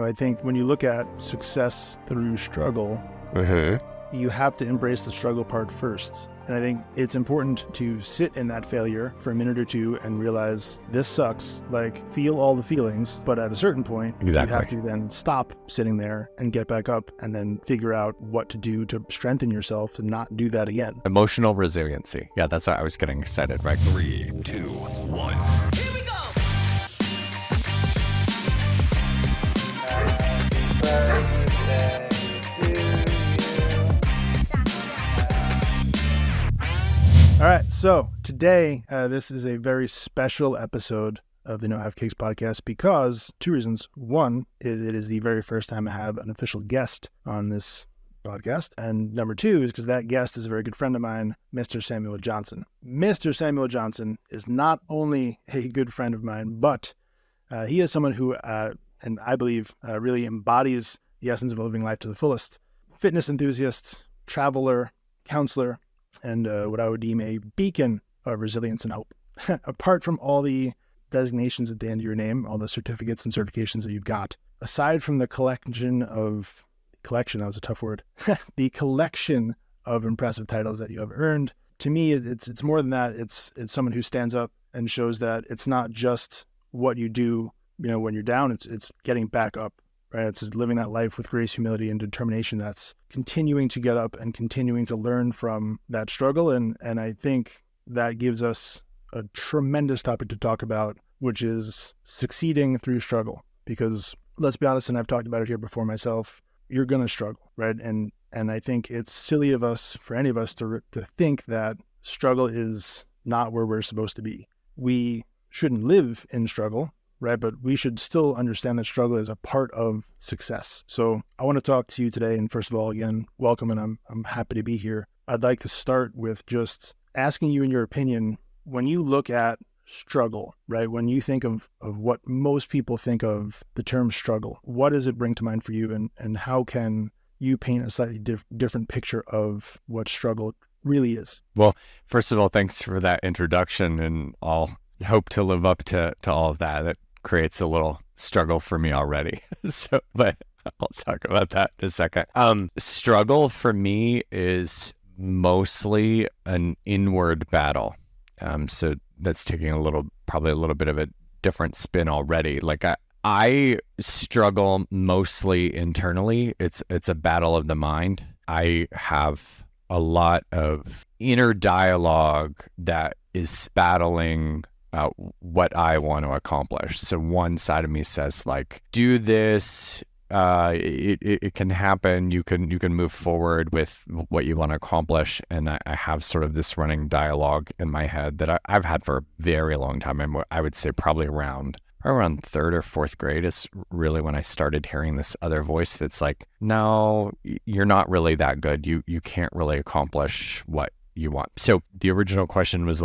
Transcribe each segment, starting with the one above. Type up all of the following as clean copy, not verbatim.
I think when you look at success through struggle, you have to embrace the struggle part first. And I think it's important to sit in that failure for a minute or two and realize this sucks, like feel all the feelings, but at a certain point, you have to then stop sitting there and get back up and then figure out what to do to strengthen yourself and not do that again. Emotional resiliency. Yeah, that's why I was getting excited, right? 3, 2, 1. Here we go! All right, so today, this is a very special episode of the No Have Cakes podcast because two reasons. One is it is the very first time I have an official guest on this podcast. And number two is because that guest is a very good friend of mine, Mr. Samuel Johnson. Mr. Samuel Johnson is not only a good friend of mine, but he is someone who, and I believe, really embodies the essence of living life to the fullest. Fitness enthusiast, traveler, counselor, and what I would deem a beacon of resilience and hope. Apart from all the designations at the end of your name, all the certificates and certifications that you've got, aside from the collection, that was a tough word, the collection of impressive titles that you have earned, to me, it's more than that. It's someone who stands up and shows that it's not just what you do, when you're down, it's getting back up. Right? It's just living that life with grace, humility, and determination. That's continuing to get up and continuing to learn from that struggle. And I think that gives us a tremendous topic to talk about, which is succeeding through struggle. Because let's be honest, and I've talked about it here before myself, you're going to struggle, right? And I think it's silly for any of us to think that struggle is not where we're supposed to be. We shouldn't live in struggle, right? But we should still understand that struggle is a part of success. So I want to talk to you today. And first of all, again, welcome. And I'm happy to be here. I'd like to start with just asking you in your opinion, when you look at struggle, right? When you think of what most people think of the term struggle, what does it bring to mind for you? And how can you paint a slightly different picture of what struggle really is? Well, first of all, thanks for that introduction, and I'll hope to live up to all of that. That creates a little struggle for me already. But I'll talk about that in a second. Struggle for me is mostly an inward battle. So that's taking probably a little bit of a different spin already. Like I struggle mostly internally. It's a battle of the mind. I have a lot of inner dialogue that is battling what I want to accomplish. So one side of me says, like, do this, it can happen, you can move forward with what you want to accomplish. And I have sort of this running dialogue in my head that I've had for a very long time. And I would say probably around third or fourth grade is really when I started hearing this other voice that's like, no, you're not really that good. You can't really accomplish what you want. So the original question was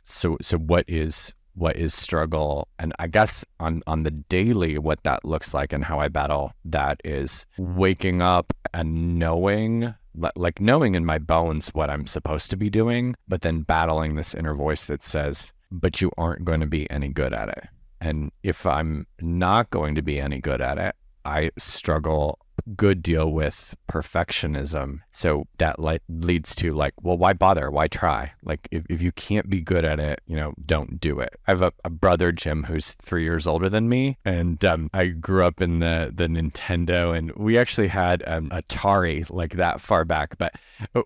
so what is struggle? And I guess on the daily, what that looks like and how I battle that is waking up and knowing in my bones what I'm supposed to be doing, but then battling this inner voice that says, but you aren't going to be any good at it. And if I'm not going to be any good at it, I struggle good deal with perfectionism. So that leads to well, why bother? Why try? Like if you can't be good at it, don't do it. I have a brother, Jim, who's 3 years older than me. And I grew up in the Nintendo, and we actually had Atari like that far back, but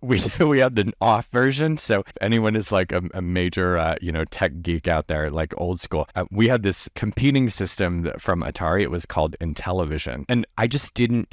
we had the off version. So if anyone is like a major, tech geek out there, like old school, we had this competing system from Atari. It was called Intellivision. And I just didn't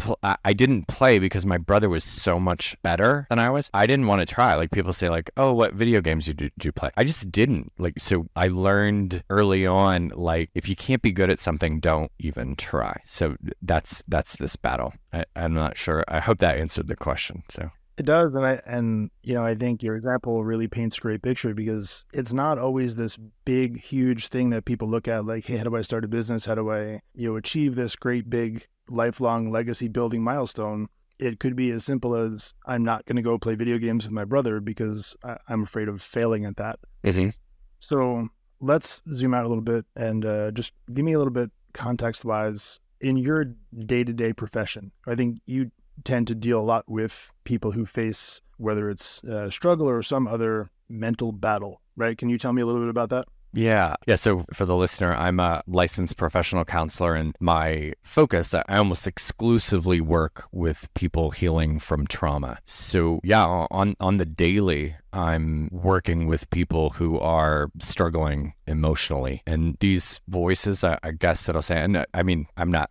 play because my brother was so much better than I was. I didn't want to try. Like people say oh, what video games did you play? I just didn't. So I learned early on, if you can't be good at something, don't even try. So that's this battle. I'm not sure. I hope that answered the question. So it does. And I think your example really paints a great picture because it's not always this big, huge thing that people look at like, hey, how do I start a business? How do I, achieve this great big lifelong legacy building milestone? It could be as simple as I'm not going to go play video games with my brother because I'm afraid of failing at that. Mm-hmm. So let's zoom out a little bit and just give me a little bit context wise in your day-to-day profession, I think you tend to deal a lot with people who face, whether it's a struggle or some other mental battle, right? Can you tell me a little bit about that? Yeah. So for the listener, I'm a licensed professional counselor, and my focus, I almost exclusively work with people healing from trauma. So yeah, on the daily, I'm working with people who are struggling emotionally. And these voices, I guess that I'll say, and I mean, I'm not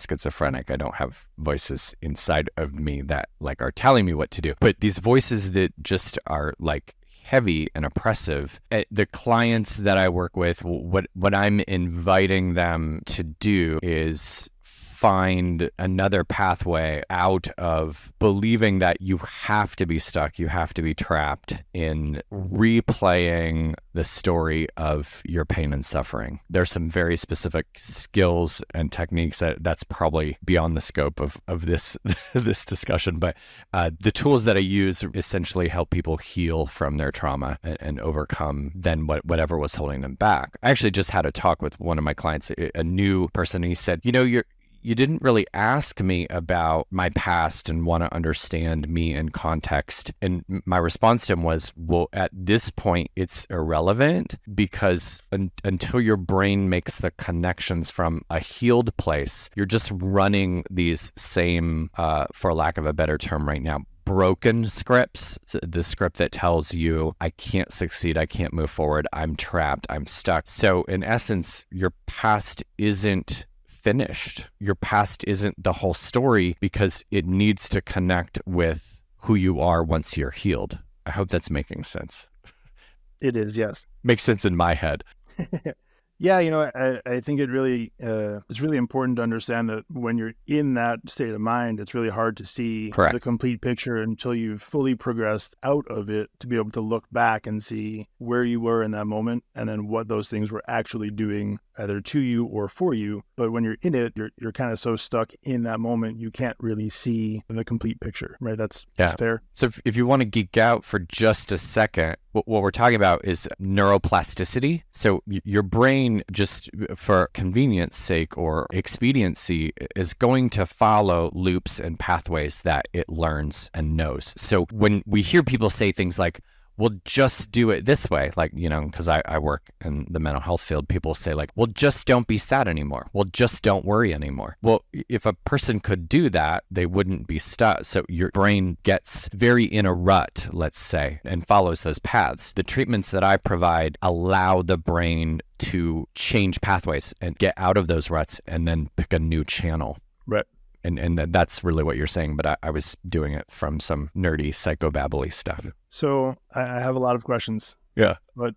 schizophrenic. I don't have voices inside of me that like are telling me what to do. But these voices that just are like heavy and oppressive. The clients that I work with, what I'm inviting them to do is find another pathway out of believing that you have to be stuck, you have to be trapped in replaying the story of your pain and suffering. There's some very specific skills and techniques that's probably beyond the scope of this this discussion, but the tools that I use essentially help people heal from their trauma and overcome then whatever was holding them back. I actually just had a talk with one of my clients, a new person, and he said, you didn't really ask me about my past and want to understand me in context. And my response to him was, well, at this point, it's irrelevant because until your brain makes the connections from a healed place, you're just running these same, for lack of a better term right now, broken scripts, the script that tells you, I can't succeed, I can't move forward, I'm trapped, I'm stuck. So in essence, your past isn't finished. Your past isn't the whole story because it needs to connect with who you are once you're healed. I hope that's making sense. It is, yes. Makes sense in my head. Yeah, I think it really it's really important to understand that when you're in that state of mind, it's really hard to see Correct. the complete picture until you've fully progressed out of it to be able to look back and see where you were in that moment and then what those things were actually doing either to you or for you. But when you're in it, you're kind of so stuck in that moment, you can't really see the complete picture, right? That's fair. So if you want to geek out for just a second, what we're talking about is neuroplasticity. So your brain, just for convenience sake or expediency, is going to follow loops and pathways that it learns and knows. So when we hear people say things like, well, just do it this way. Like, because I work in the mental health field, people say like, well, just don't be sad anymore. Well, just don't worry anymore. Well, if a person could do that, they wouldn't be stuck. So your brain gets very in a rut, let's say, and follows those paths. The treatments that I provide allow the brain to change pathways and get out of those ruts and then pick a new channel. Right. And that's really what you're saying, but I was doing it from some nerdy psychobabbly stuff. So I have a lot of questions. Yeah. But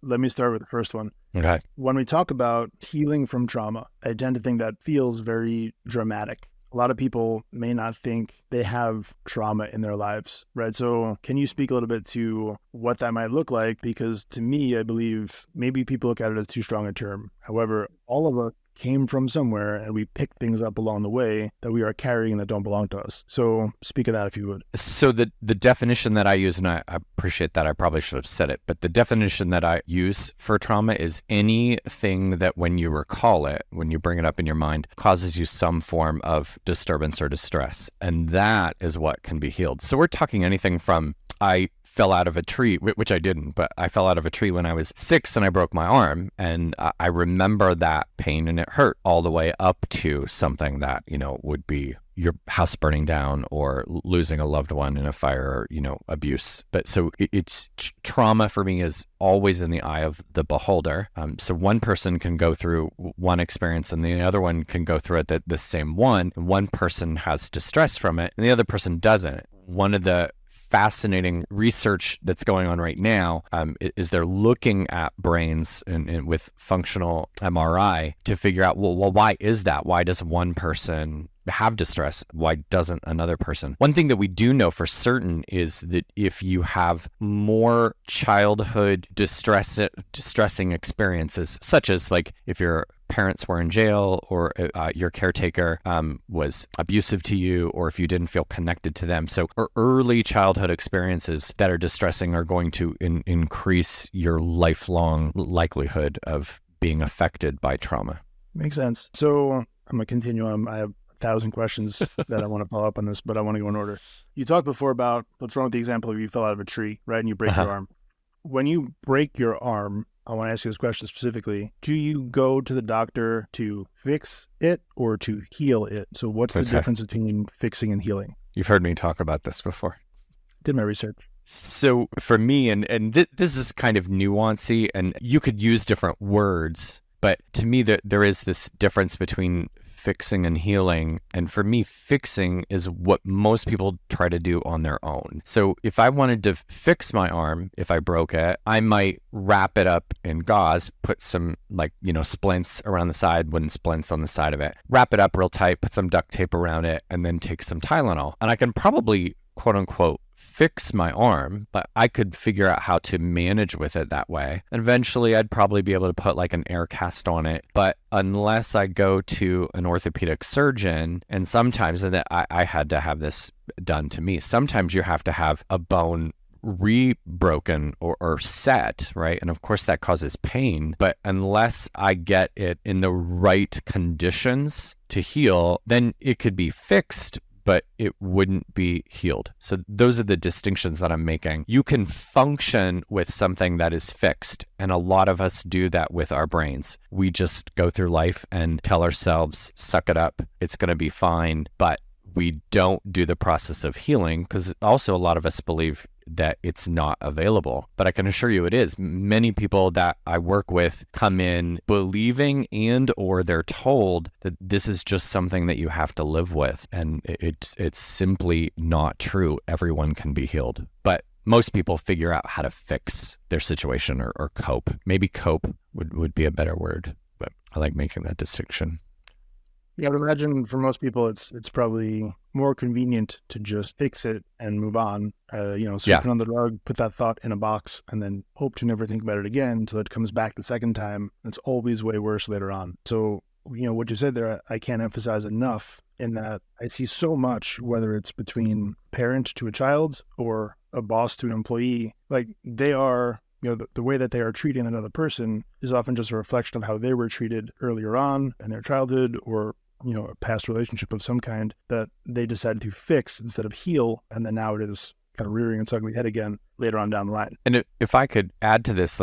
let me start with the first one. Okay. When we talk about healing from trauma, I tend to think that feels very dramatic. A lot of people may not think they have trauma in their lives, right? So can you speak a little bit to what that might look like? Because to me, I believe maybe people look at it as too strong a term. However, all of us came from somewhere and we picked things up along the way that we are carrying that don't belong to us. So speak of that if you would. So the definition that I use, and I appreciate that, I probably should have said it, but the definition that I use for trauma is anything that when you recall it, when you bring it up in your mind, causes you some form of disturbance or distress. And that is what can be healed. So we're talking anything from I fell out of a tree, which I didn't, but I fell out of a tree when I was 6 and I broke my arm. And I remember that pain and it hurt all the way up to something that, would be your house burning down or losing a loved one in a fire or, abuse. But so it's trauma for me is always in the eye of the beholder. So one person can go through one experience and the other one can go through it the same one. And one person has distress from it and the other person doesn't. One of the fascinating research that's going on right now is they're looking at brains and with functional MRI to figure out, well, why is that? Why does one person have distress? Why doesn't another person? One thing that we do know for certain is that if you have more childhood distressing experiences, such as like if your parents were in jail or your caretaker was abusive to you, or if you didn't feel connected to them. So early childhood experiences that are distressing are going to increase your lifelong likelihood of being affected by trauma. Makes sense. So I'm going to continue on. I have 1,000 questions that I want to follow up on this, but I want to go in order. You talked before about, let's run with the example of you fell out of a tree, right? And you break your arm. When you break your arm, I want to ask you this question specifically. Do you go to the doctor to fix it or to heal it? So what's the difference between fixing and healing? You've heard me talk about this before. Did my research. So for me, and this is kind of nuancy, and you could use different words, but to me, there is this difference between fixing and healing. And for me, fixing is what most people try to do on their own. So if I wanted to fix my arm, if I broke it, I might wrap it up in gauze, put some splints around the side, wooden splints on the side of it, wrap it up real tight, put some duct tape around it, and then take some Tylenol. And I can probably, quote unquote, fix my arm, but I could figure out how to manage with it that way. And eventually I'd probably be able to put like an air cast on it. But unless I go to an orthopedic surgeon, and sometimes, and I had to have this done to me, sometimes you have to have a bone re-broken or set, right? And of course that causes pain, but unless I get it in the right conditions to heal, then it could be fixed, but it wouldn't be healed. So those are the distinctions that I'm making. You can function with something that is fixed, and a lot of us do that with our brains. We just go through life and tell ourselves, suck it up, it's going to be fine, but we don't do the process of healing, because also a lot of us believe that it's not available. But I can assure you it is. Many people that I work with come in believing and or they're told that this is just something that you have to live with. And it's simply not true. Everyone can be healed. But most people figure out how to fix their situation or cope. Maybe cope would be a better word, but I like making that distinction. Yeah, I would imagine for most people, it's probably more convenient to just fix it and move on. Sweep it on the rug, put that thought in a box, and then hope to never think about it again until it comes back the second time. It's always way worse later on. So, what you said there, I can't emphasize enough in that I see so much, whether it's between parent to a child or a boss to an employee, like they are... the way that they are treating another person is often just a reflection of how they were treated earlier on in their childhood or, a past relationship of some kind that they decided to fix instead of heal. And then now it is kind of rearing its ugly head again later on down the line. And if I could add to this,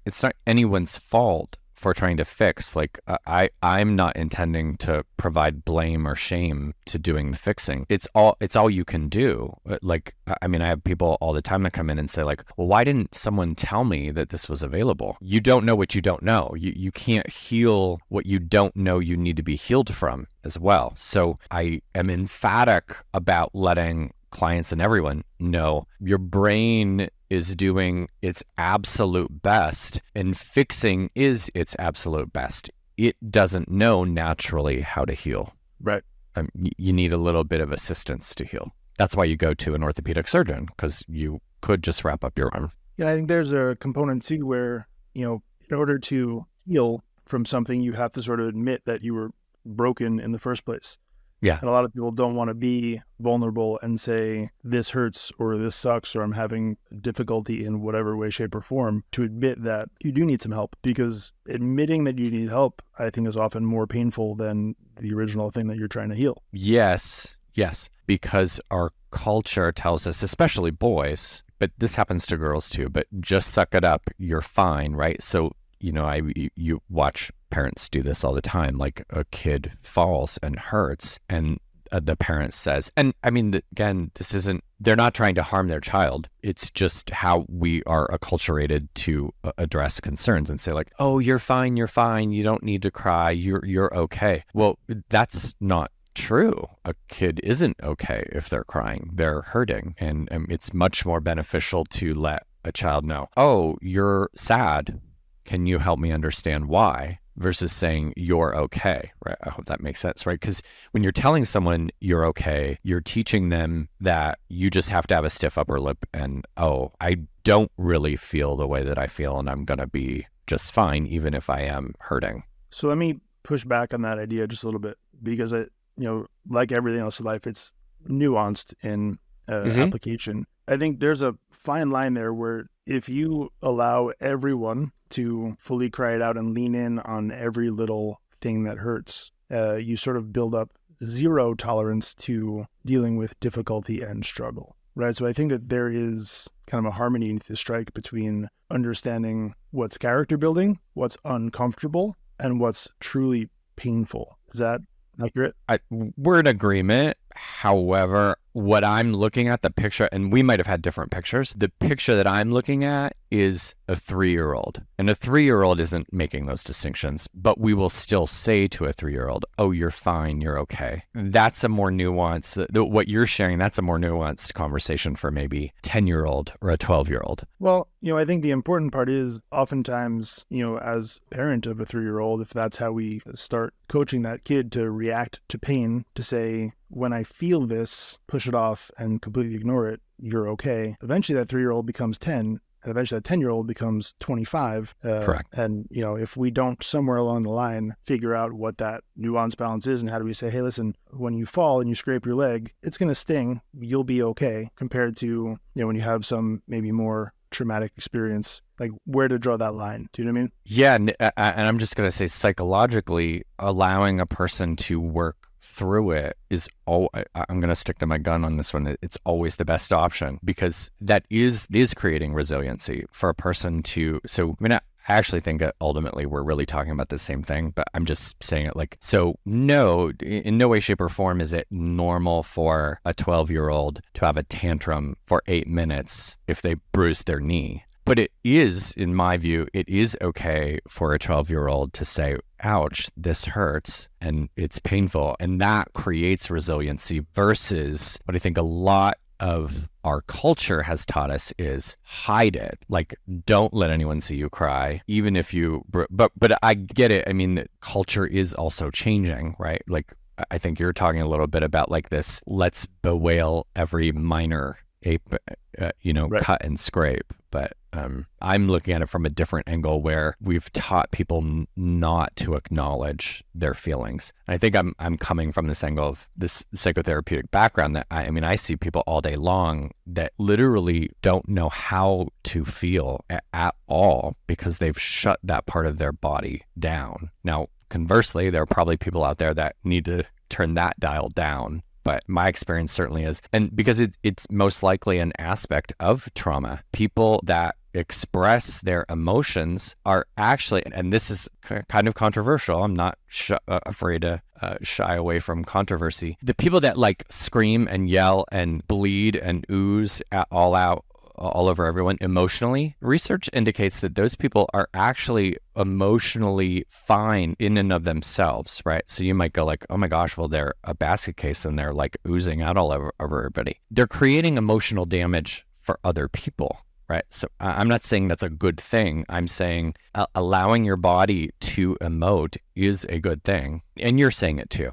it's not anyone's fault for trying to fix. I'm not intending to provide blame or shame to doing the fixing. It's all you can do. I have people all the time that come in and say well, why didn't someone tell me that this was available? You don't know what you don't know. You can't heal what you don't know you need to be healed from as well. So I am emphatic about letting clients and everyone know your brain is doing its absolute best, and fixing is its absolute best. It doesn't know naturally how to heal. Right. You need a little bit of assistance to heal. That's why you go to an orthopedic surgeon, because you could just wrap up your arm. Yeah, I think there's a component too where, in order to heal from something, you have to sort of admit that you were broken in the first place. Yeah. And a lot of people don't want to be vulnerable and say, this hurts or this sucks or I'm having difficulty in whatever way, shape, or form, to admit that you do need some help, because admitting that you need help, I think, is often more painful than the original thing that you're trying to heal. Yes, because our culture tells us, especially boys, but this happens to girls too, but just suck it up, you're fine, right? So you watch parents do this all the time. Like a kid falls and hurts, and the parent says, and again, they're not trying to harm their child. It's just how we are acculturated to address concerns and say oh, you're fine. You don't need to cry. You're okay. Well, that's not true. A kid isn't okay if they're crying. They're hurting. And it's much more beneficial to let a child know, oh, you're sad. Can you help me understand why? Versus saying you're okay, right? I hope that makes sense, right? Because when you're telling someone you're okay, you're teaching them that you just have to have a stiff upper lip and, oh, I don't really feel the way that I feel and I'm going to be just fine, even if I am hurting. So let me push back on that idea just a little bit, because like everything else in life, it's nuanced in application. I think there's a fine line there where if you allow everyone to fully cry it out and lean in on every little thing that hurts, you sort of build up zero tolerance to dealing with difficulty and struggle, right? So I think that there is kind of a harmony to strike between understanding what's character building, what's uncomfortable, and what's truly painful. Is that accurate? We're in agreement. However, what I'm looking at, the picture, and we might have had different pictures, the picture that I'm looking at is a 3-year-old. And a 3-year-old isn't making those distinctions, but we will still say to a 3-year-old, oh, you're fine, you're okay. That's a more nuanced, what you're sharing, that's a more nuanced conversation for maybe 10-year-old or a 12-year-old. Well, I think the important part is oftentimes, as parent of a 3-year-old, if that's how we start coaching that kid to react to pain, to say, when I feel this, push it off and completely ignore it, you're okay. Eventually that 3-year-old becomes 10, and eventually that 10-year-old becomes 25. Correct. And, if we don't somewhere along the line figure out what that nuance balance is and how do we say, hey, listen, when you fall and you scrape your leg, it's going to sting. You'll be okay, compared to, when you have some maybe more traumatic experience, like where to draw that line. Do you know what I mean? Yeah. And I'm just going to say psychologically, allowing a person to work through it is I'm going to stick to my gun on this one. It's always the best option, because that is creating resiliency for a person to. So, I actually think that ultimately we're really talking about the same thing, but I'm just saying it no, in no way, shape, or form is it normal for a 12-year-old to have a tantrum for 8 minutes if they bruise their knee. But it is, in my view, it is okay for a 12-year-old to say, ouch, this hurts and it's painful. And that creates resiliency versus what I think a lot of our culture has taught us is hide it. Like, don't let anyone see you cry, even if you, but I get it. I mean, culture is also changing, right? Like, I think you're talking a little bit about like this, let's bewail every minor ape, right, cut and scrape. But I'm looking at it from a different angle where we've taught people not to acknowledge their feelings. And I think I'm coming from this angle of this psychotherapeutic background that I see people all day long that literally don't know how to feel at all because they've shut that part of their body down. Now, conversely, there are probably people out there that need to turn that dial down. But my experience certainly is, and because it's most likely an aspect of trauma, people that express their emotions are actually, and this is kind of controversial, I'm not afraid to shy away from controversy, the people that like scream and yell and bleed and ooze all out all over everyone emotionally, research indicates that those people are actually emotionally fine in and of themselves, right? So you might go like, oh my gosh, well, they're a basket case and they're like oozing out all over everybody. They're creating emotional damage for other people, right? So I'm not saying that's a good thing. I'm saying allowing your body to emote is a good thing. And you're saying it too.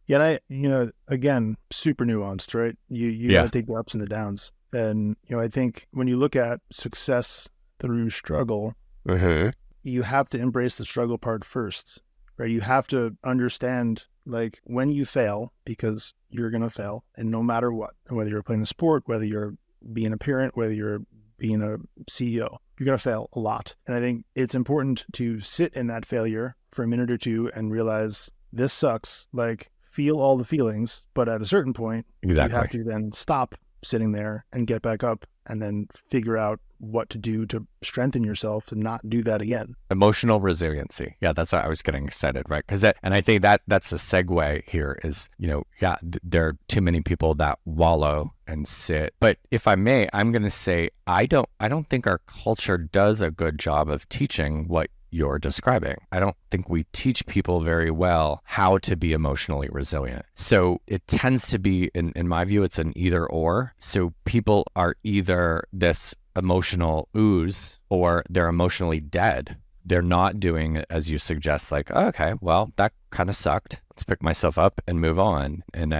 Yeah. And again, super nuanced, right? You got to take the ups and the downs. And, I think when you look at success through struggle, you have to embrace the struggle part first, right? You have to understand, like, when you fail, because you're going to fail, and no matter what, whether you're playing a sport, whether you're being a parent, whether you're being a CEO, you're going to fail a lot. And I think it's important to sit in that failure for a minute or two and realize this sucks, like, feel all the feelings, but at a certain point, you have to then stop sitting there and get back up and then figure out what to do to strengthen yourself and not do that again. Emotional resiliency. Yeah, that's why I was getting excited, right? And I think that's a segue here is, there are too many people that wallow and sit. But if I may, I'm going to say, I don't think our culture does a good job of teaching what you're describing. I don't think we teach people very well how to be emotionally resilient. So it tends to be, in my view, it's an either or. So people are either this emotional ooze or they're emotionally dead. They're not doing, as you suggest, like, oh, okay, well, that kind of sucked. Let's pick myself up and move on. And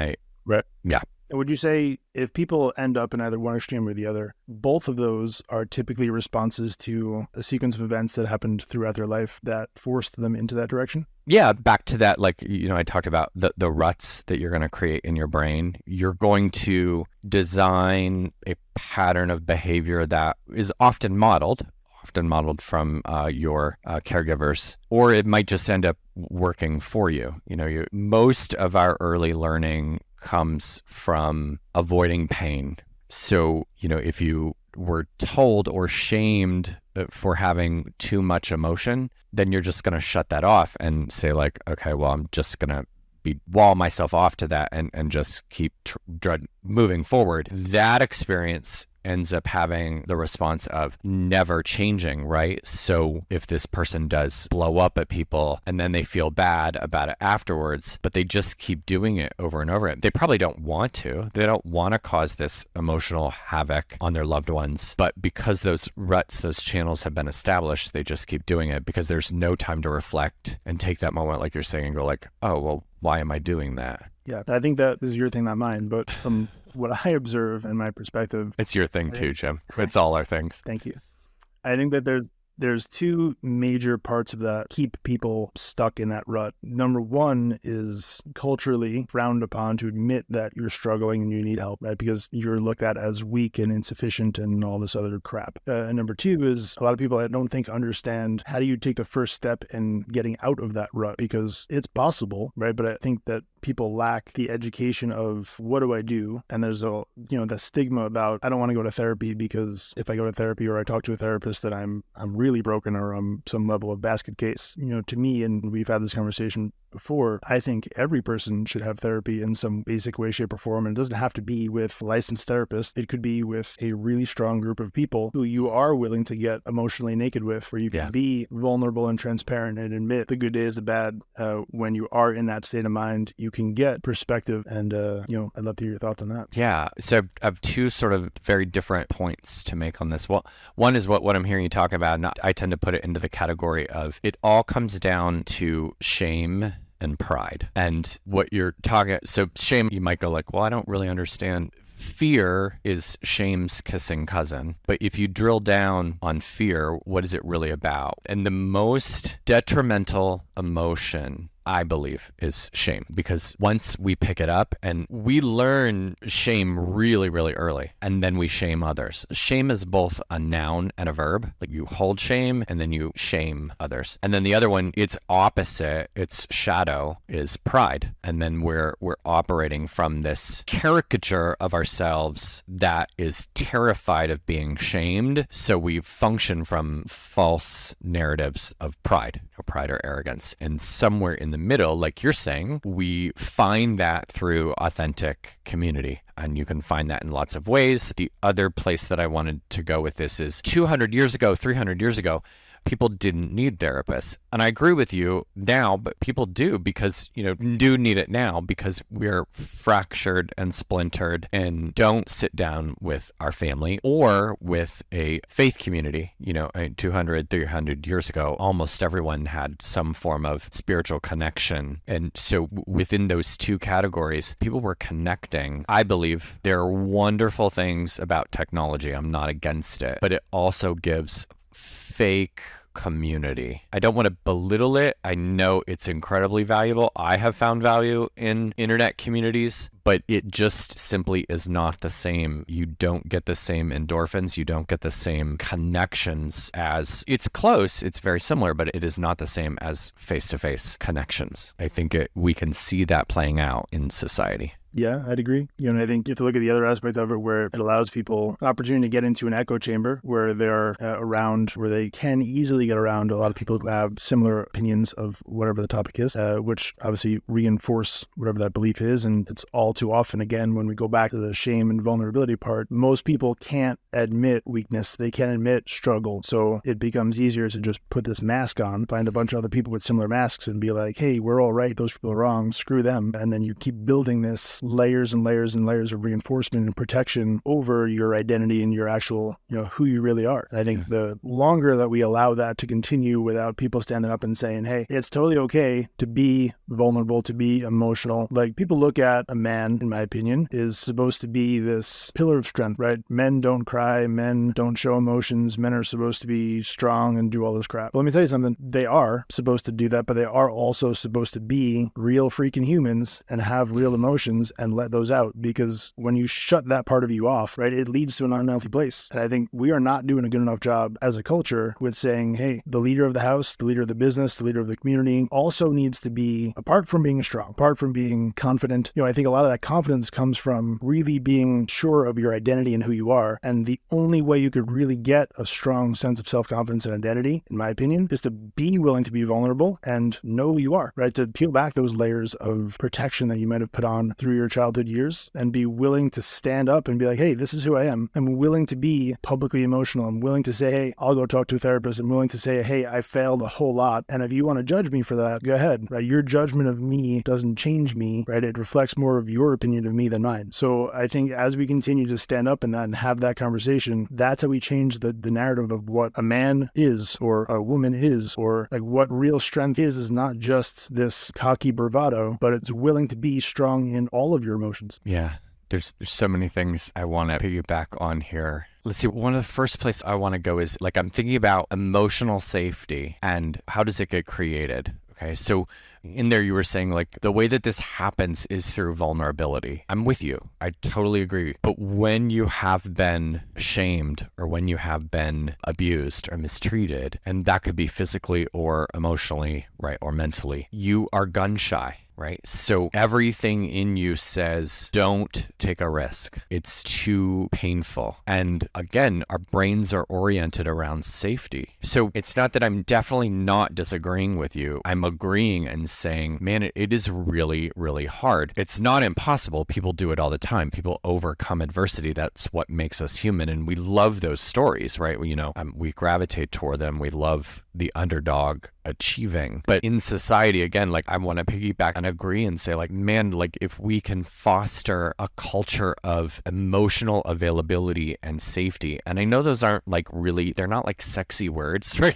right. Yeah. And would you say if people end up in either one extreme or the other, both of those are typically responses to a sequence of events that happened throughout their life that forced them into that direction? Yeah, back to that, like, I talked about the ruts that you're going to create in your brain. You're going to design a pattern of behavior that is often modeled often modeled from your caregivers, or it might just end up working for you. Most of our early learning comes from avoiding pain. So, if you were told or shamed for having too much emotion, then you're just going to shut that off and say like, okay, well, I'm just going to wall myself off to that and just keep moving forward. That experience ends up having the response of never changing, right? So if this person does blow up at people and then they feel bad about it afterwards, but they just keep doing it over and over, they probably don't want to. They don't want to cause this emotional havoc on their loved ones. But because those ruts, those channels have been established, they just keep doing it because there's no time to reflect and take that moment, like you're saying, and go like, oh, well, why am I doing that? Yeah, I think that is your thing, not mine. But from what I observe and my perspective, it's your thing too, Jim. It's all our things. Thank you. I think that there's two major parts of that keep people stuck in that rut. Number one is culturally frowned upon to admit that you're struggling and you need help, right? Because you're looked at as weak and insufficient and all this other crap. And number two is a lot of people I don't think understand how do you take the first step in getting out of that rut, because it's possible, right? But I think that people lack the education of what do I do? And there's the stigma about I don't want to go to therapy because if I go to therapy or I talk to a therapist that I'm really broken or I'm some level of basket case. To me, and we've had this conversation before, I think every person should have therapy in some basic way, shape, or form. And it doesn't have to be with a licensed therapist. It could be with a really strong group of people who you are willing to get emotionally naked with, where you can be vulnerable and transparent and admit the good days, the bad. When you are in that state of mind, you can get perspective. And, I'd love to hear your thoughts on that. Yeah. So I have two sort of very different points to make on this. Well, one is what I'm hearing you talk about. I tend to put it into the category of it all comes down to shame and pride. And what you're talking, so shame, you might go like, well, I don't really understand. Fear is shame's kissing cousin. But if you drill down on fear, what is it really about? And the most detrimental emotion, I believe, is shame, because once we pick it up and we learn shame really, really early, and then we shame others. Shame is both a noun and a verb. Like you hold shame and then you shame others. And then the other one, its opposite, its shadow, is pride. And then we're operating from this caricature of ourselves that is terrified of being shamed. So we function from false narratives of pride or arrogance. And somewhere in the middle, like you're saying, we find that through authentic community. And you can find that in lots of ways. The other place that I wanted to go with this is 200 years ago, 300 years ago, people didn't need therapists. And I agree with you now, but people do because, do need it now because we're fractured and splintered and don't sit down with our family or with a faith community. 200, 300 years ago, almost everyone had some form of spiritual connection. And so within those two categories, people were connecting. I believe there are wonderful things about technology. I'm not against it, but it also gives fake community. I don't want to belittle it. I know it's incredibly valuable. I have found value in internet communities, but it just simply is not the same. You don't get the same endorphins. You don't get the same connections as it's close. It's very similar, but it is not the same as face-to-face connections. I think we can see that playing out in society. Yeah, I'd agree. I think you have to look at the other aspect of it where it allows people an opportunity to get into an echo chamber where they're around, where they can easily get around a lot of people who have similar opinions of whatever the topic is, which obviously reinforce whatever that belief is. And it's all too often, again, when we go back to the shame and vulnerability part, most people can't admit weakness. They can't admit struggle. So it becomes easier to just put this mask on, find a bunch of other people with similar masks and be like, hey, we're all right. Those people are wrong. Screw them. And then you keep building this layers and layers and layers of reinforcement and protection over your identity and your actual, who you really are. And I think the longer that we allow that to continue without people standing up and saying, hey, it's totally okay to be vulnerable, to be emotional. Like people look at a man, in my opinion, is supposed to be this pillar of strength, right? Men don't cry. Men don't show emotions. Men are supposed to be strong and do all this crap. But let me tell you something. They are supposed to do that, but they are also supposed to be real freaking humans and have real emotions and let those out, because when you shut that part of you off, right, it leads to an unhealthy place. And I think we are not doing a good enough job as a culture with saying, hey, the leader of the house, the leader of the business, the leader of the community also needs to be, apart from being strong, apart from being confident, I think a lot of that confidence comes from really being sure of your identity and who you are. And the only way you could really get a strong sense of self-confidence and identity, in my opinion, is to be willing to be vulnerable and know who you are, right? To peel back those layers of protection that you might have put on through your childhood years and be willing to stand up and be like, hey, this is who I am. I'm willing to be publicly emotional. I'm willing to say, hey, I'll go talk to a therapist. I'm willing to say, hey, I failed a whole lot. And if you want to judge me for that, go ahead, right? Your judgment of me doesn't change me, right? It reflects more of your opinion of me than mine. So I think as we continue to stand up in that and have that conversation, that's how we change the narrative of what a man is or a woman is, or like what real strength is not just this cocky bravado, but it's willing to be strong in all of your emotions. Yeah. There's so many things I want to piggyback on here. Let's see, one of the first places I want to go is like, I'm thinking about emotional safety and how does it get created? Okay, so in there you were saying like the way that this happens is through vulnerability. I'm with you. I totally agree. But when you have been shamed or when you have been abused or mistreated, and that could be physically or emotionally, right, or mentally, you are gun shy. Right? So everything in you says, don't take a risk. It's too painful. And again, our brains are oriented around safety. So it's not that I'm definitely not disagreeing with you. I'm agreeing and saying, man, it is really, really hard. It's not impossible. People do it all the time. People overcome adversity. That's what makes us human. And we love those stories, right? We gravitate toward them. We love the underdog achieving. But in society, again, like I want to piggyback and agree and say like, man, like if we can foster a culture of emotional availability and safety, and I know those aren't like really, they're not like sexy words, right?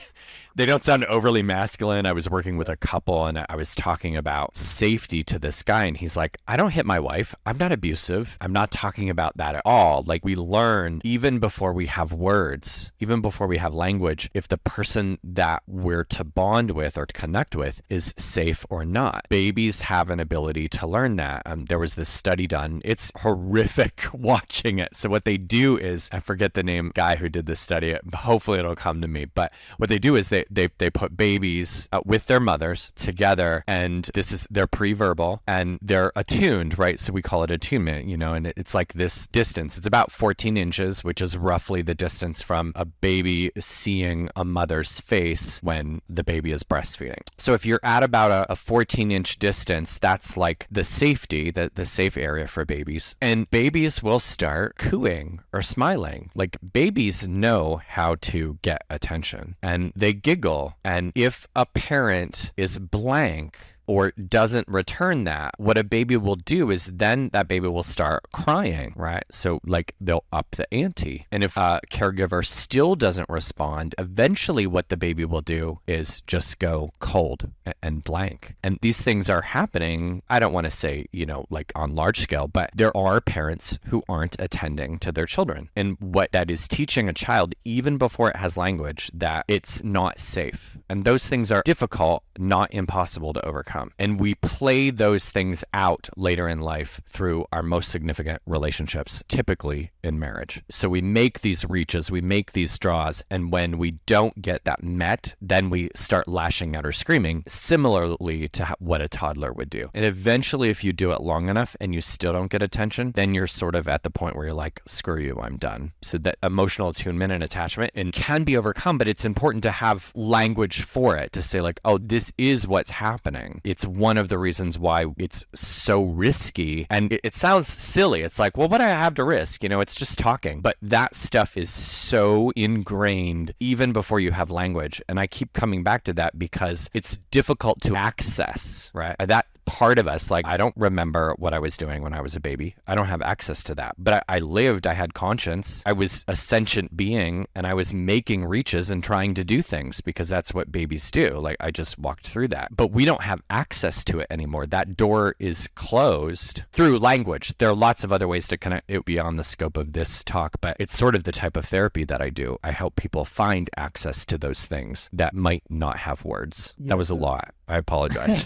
They don't sound overly masculine. I was working with a couple and I was talking about safety to this guy and he's like, I don't hit my wife. I'm not abusive. I'm not talking about that at all. Like we learn even before we have words, even before we have language, if the person that we're to bond with or to connect with is safe or not. Babies have an ability to learn that. There was this study done. It's horrific watching it. So what they do is, I forget the name guy who did this study. Hopefully it'll come to me. But what they do is they put babies with their mothers together, and they're pre-verbal and they're attuned, right? So we call it attunement, and it's like this distance. It's about 14 inches, which is roughly the distance from a baby seeing a mother's face when the baby is breastfeeding. So if you're at about a 14-inch distance, that's like the safety, the safe area for babies. And babies will start cooing or smiling. Like babies know how to get attention and they giggle. And if a parent is blank or doesn't return that, what a baby will do is then that baby will start crying, right? So like they'll up the ante. And if a caregiver still doesn't respond, eventually what the baby will do is just go cold and blank. And these things are happening, I don't want to say, like on large scale, but there are parents who aren't attending to their children. And what that is teaching a child, even before it has language, that it's not safe. And those things are difficult, not impossible to overcome. And we play those things out later in life through our most significant relationships, typically in marriage. So we make these reaches, we make these straws, and when we don't get that met, then we start lashing out or screaming, similarly to what a toddler would do. And eventually, if you do it long enough and you still don't get attention, then you're sort of at the point where you're like, screw you, I'm done. So that emotional attunement and attachment can be overcome, but it's important to have language for it, to say like, oh, this is what's happening. It's one of the reasons why it's so risky. And it sounds silly. It's like, well, what do I have to risk? It's just talking. But that stuff is so ingrained even before you have language. And I keep coming back to that because it's difficult to access, right? That part of us, like I don't remember what I was doing when I was a baby. I don't have access to that. But I lived, I had conscience. I was a sentient being and I was making reaches and trying to do things because that's what babies do. Like I just walked through that. But we don't have access to it anymore. That door is closed through language. There are lots of other ways to connect it beyond the scope of this talk, but it's sort of the type of therapy that I do. I help people find access to those things that might not have words. Yeah. That was a lot. I apologize.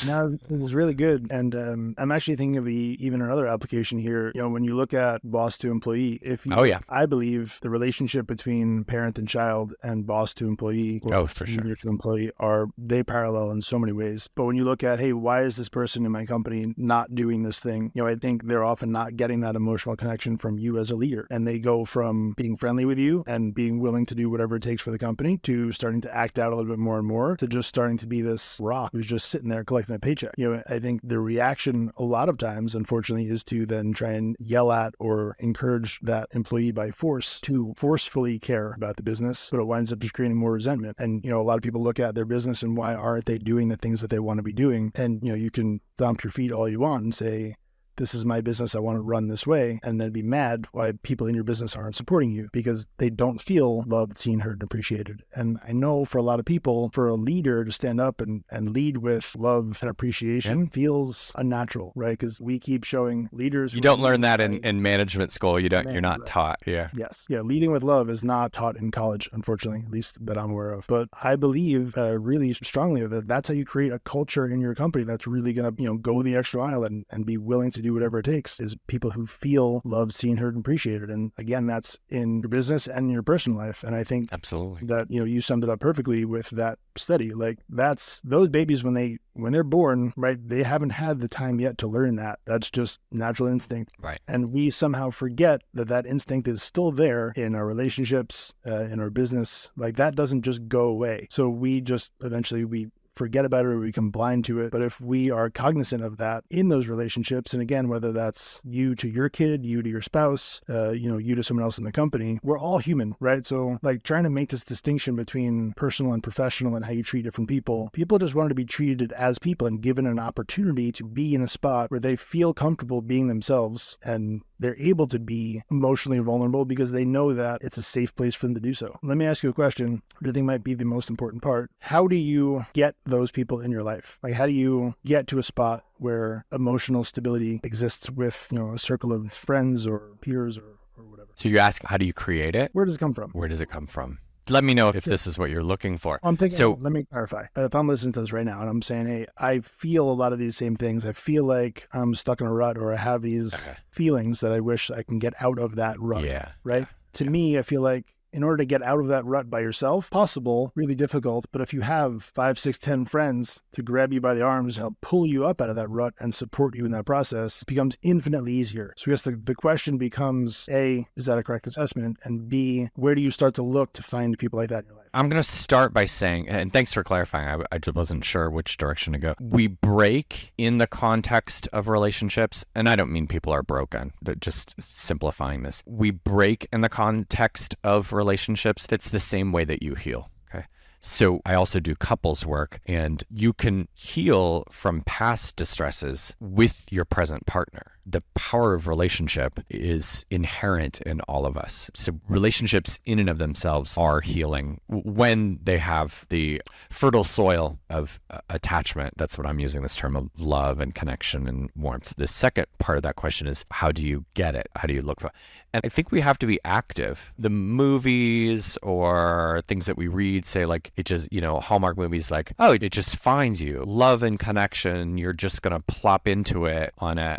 No, it's really good. And I'm actually thinking of even another application here. When you look at boss to employee, Oh, yeah. I believe the relationship between parent and child and boss to employee or For sure. leader to employee they parallel in so many ways. But when you look at, hey, why is this person in my company not doing this thing? I think they're often not getting that emotional connection from you as a leader. And they go from being friendly with you and being willing to do whatever it takes for the company to starting to act out a little bit more and more to just starting to be this rock who's just sitting there collecting a paycheck. I think the reaction a lot of times, unfortunately, is to then try and yell at or encourage that employee by force to forcefully care about the business, but it winds up just creating more resentment. And, a lot of people look at their business and why aren't they doing the things that they want to be doing? And, you can thump your feet all you want and say, this is my business, I want to run this way, and then be mad why people in your business aren't supporting you because they don't feel loved, seen, heard, and appreciated. And I know for a lot of people, for a leader to stand up and lead with love and appreciation feels unnatural, right? Because we keep showing leaders. You don't learn that in management school. You're not taught. Yeah. Yes. Yeah. Leading with love is not taught in college, unfortunately, at least that I'm aware of. But I believe really strongly that that's how you create a culture in your company that's really going to, go the extra mile and be willing to do whatever it takes, is people who feel loved, seen, heard, and appreciated. And again, that's in your business and in your personal life. And I think absolutely that, you summed it up perfectly with that study. Like that's those babies when they're born, right? They haven't had the time yet to learn that. That's just natural instinct. Right. And we somehow forget that instinct is still there in our relationships, in our business. Like that doesn't just go away. So we just eventually we forget about it or we become blind to it. But if we are cognizant of that in those relationships, and again, whether that's you to your kid, you to your spouse, you to someone else in the company, we're all human, right? So like trying to make this distinction between personal and professional and how you treat different people just want to be treated as people and given an opportunity to be in a spot where they feel comfortable being themselves and they're able to be emotionally vulnerable because they know that it's a safe place for them to do so. Let me ask you a question, which I think might be the most important part. How do you get those people in your life? Like, how do you get to a spot where emotional stability exists with, a circle of friends or peers or whatever? So you ask, how do you create it? Where does it come from? Where does it come from? Let me know if this is what you're looking for. I'm thinking, let me clarify. If I'm listening to this right now and I'm saying, hey, I feel a lot of these same things. I feel like I'm stuck in a rut or I have these feelings that I wish I can get out of that rut. Yeah. Right? To me, I feel like in order to get out of that rut by yourself, possible, really difficult. But if you have 5, 6, 10 friends to grab you by the arms and help pull you up out of that rut and support you in that process, it becomes infinitely easier. So I guess the question becomes, A, is that a correct assessment? And B, where do you start to look to find people like that in your life? I'm going to start by saying, and thanks for clarifying, I just wasn't sure which direction to go. We break in the context of relationships, and I don't mean people are broken, but just simplifying this. We break in the context of relationships. It's the same way that you heal. Okay. So I also do couples work, and you can heal from past distresses with your present partner. The power of relationship is inherent in all of us. So relationships in and of themselves are healing when they have the fertile soil of attachment. That's what I'm using, this term of love and connection and warmth. The second part of that question is, how do you get it? How do you look for it? And I think we have to be active. The movies or things that we read say like, it just, Hallmark movies like, oh, it just finds you. Love and connection, you're just going to plop into it on a,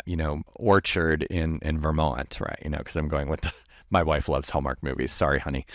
orchard in Vermont, right? Because I'm going with my wife loves Hallmark movies. Sorry, honey.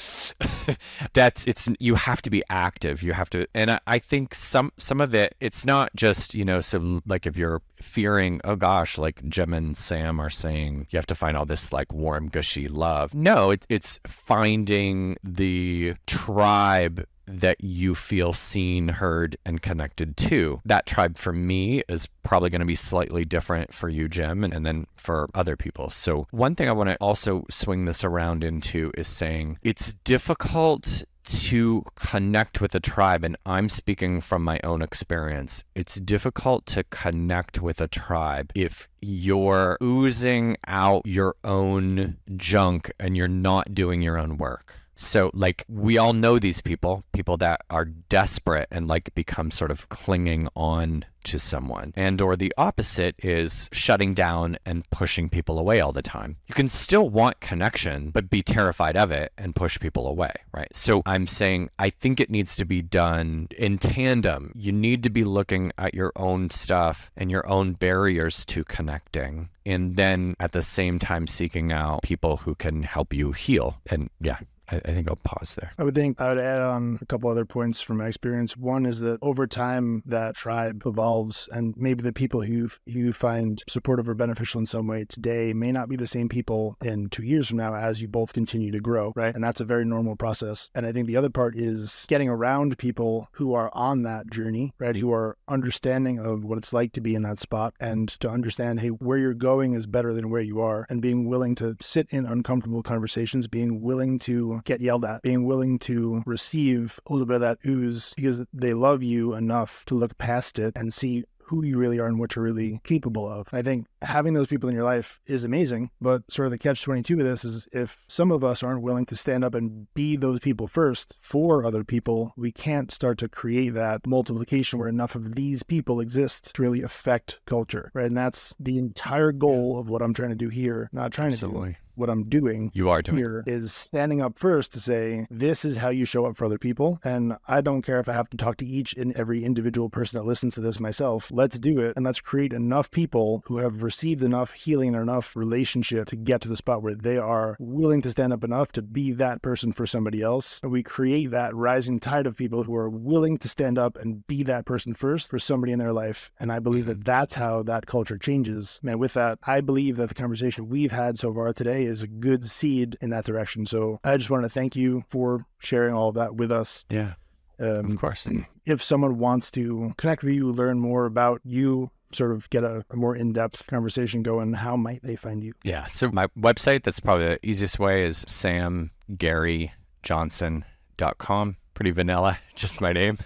You have to be active. You have to, and I think some of it, it's not just, so like if you're fearing, oh gosh, like Jem and Sam are saying, you have to find all this like warm, gushy love. No, it's finding the tribe that you feel seen, heard, and connected to. That tribe for me is probably going to be slightly different for you, Jem, and then for other people. So one thing I want to also swing this around into is saying it's difficult to connect with a tribe, and I'm speaking from my own experience. It's difficult to connect with a tribe if you're oozing out your own junk and you're not doing your own work. So like we all know these people that are desperate and like become sort of clinging on to someone, and or the opposite is shutting down and pushing people away all the time. You can still want connection, but be terrified of it and push people away, right? So I'm saying I think it needs to be done in tandem. You need to be looking at your own stuff and your own barriers to connecting, and then at the same time seeking out people who can help you heal. And yeah, I think I'll pause there. I would add on a couple other points from my experience. One is that over time, that tribe evolves, and maybe the people who you find supportive or beneficial in some way today may not be the same people in 2 years from now as you both continue to grow, right? And that's a very normal process. And I think the other part is getting around people who are on that journey, right? Who are understanding of what it's like to be in that spot and to understand, hey, where you're going is better than where you are, and being willing to sit in uncomfortable conversations, being willing to get yelled at, being willing to receive a little bit of that ooze because they love you enough to look past it and see who you really are and what you're really capable of. I think having those people in your life is amazing, but sort of the catch-22 of this is if some of us aren't willing to stand up and be those people first for other people, we can't start to create that multiplication where enough of these people exist to really affect culture, right? And that's the entire goal of what I'm trying to do here, not trying to do. What I'm doing here is standing up first to say, this is how you show up for other people. And I don't care if I have to talk to each and every individual person that listens to this myself. Let's do it. And let's create enough people who have received enough healing and enough relationship to get to the spot where they are willing to stand up enough to be that person for somebody else. And we create that rising tide of people who are willing to stand up and be that person first for somebody in their life. And I believe that that's how that culture changes. Man, with that, I believe that the conversation we've had so far today is a good seed in that direction. So I just want to thank you for sharing all of that with us. Yeah, of course. If someone wants to connect with you, learn more about you, sort of get a more in-depth conversation going, how might they find you? Yeah, so my website, that's probably the easiest way, is samgaryjohnson.com. Pretty vanilla, just my name.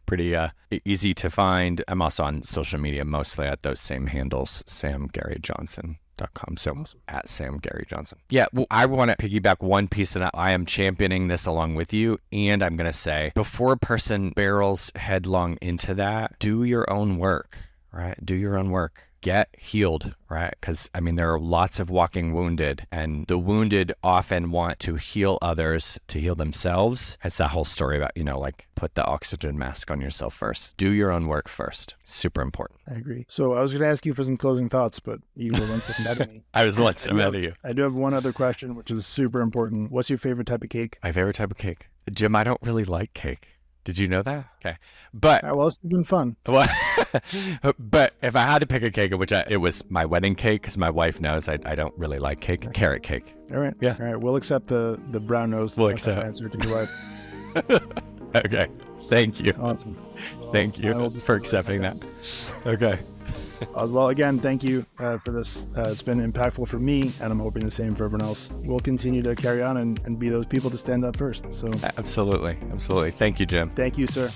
Pretty easy to find. I'm also on social media, mostly at those same handles, samgaryjohnson.com. So awesome. At Sam Gary Johnson. Yeah, well, I want to piggyback one piece, and I am championing this along with you. And I'm going to say, before a person barrels headlong into that, do your own work, right? Do your own work. Get healed, right? Because, I mean, there are lots of walking wounded, and the wounded often want to heal others to heal themselves. It's that whole story about, like put the oxygen mask on yourself first. Do your own work first. Super important. I agree. So I was going to ask you for some closing thoughts, but you were one foot ahead of me. I was once ahead of you. I do have one other question, which is super important. What's your favorite type of cake? My favorite type of cake? Jim, I don't really like cake. Did you know that? Okay. But well, it's been fun. But if I had to pick a cake, it was my wedding cake, because my wife knows I don't really like cake. Okay. Carrot cake. All right. Yeah. All right. We'll accept the brown nose. We'll accept answer to your wife. Okay. Thank you. Awesome. Thank you for accepting that. Okay. Well, again, thank you for this. It's been impactful for me, and I'm hoping the same for everyone else. We'll continue to carry on and be those people to stand up first. So Absolutely. Thank you, Jim. Thank you, sir.